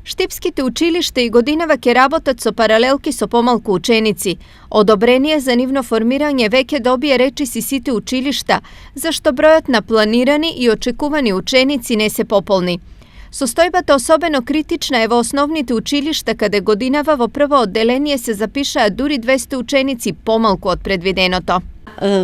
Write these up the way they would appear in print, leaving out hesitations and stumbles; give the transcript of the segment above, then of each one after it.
Štipskite učilište i godinava ke работат со паралелки со помалку ученици. Одобрение за нивно формирање веќе добие речиси сите училишта, зашто бројот на планирани и очекувани ученици не се пополни. Состојбата особено критична е во основните училишта, каде годинава во прво одделение се запишаа дури 200 ученици помалку од предвиденото.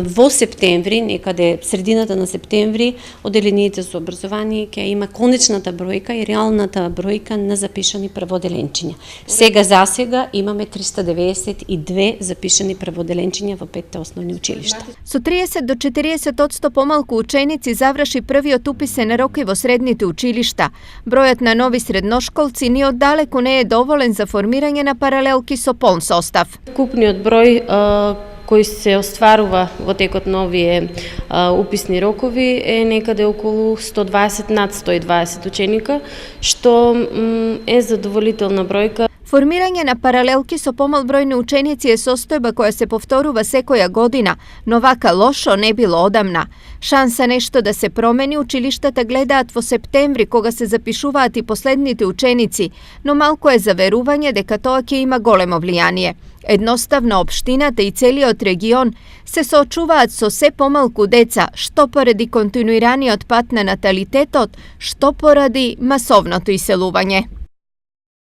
Во септември, некаде средината на септември, одделението за образование ќе има конечната бројка и реалната бројка на запишани прводеленчиња. Сега имаме 392 запишани прводеленчиња во 5 основни училишта. Со 30 до 40% помалку ученици заврши првиот уписен рок и во средните училишта. Бројот на нови средношколци ни оддалеку не е доволен за формирање на паралелки со полн состав. Купниот број кој се остварува во текот на овие уписни рокови е некаде околу 120 над 120 ученика, што е задоволителна бројка. Формирање на паралелки со помал број на ученици е состојба која се повторува секоја година, но вака лошо не било одамна. Шанса нешто да се промени училиштата гледаат во септември, кога се запишуваат и последните ученици, но малку е за верување дека тоа ќе има големо влијание. Едноставно, општината и целиот регион се соочуваат со се помалку деца, што поради континуираниот пат на наталитетот, што поради масовното иселување.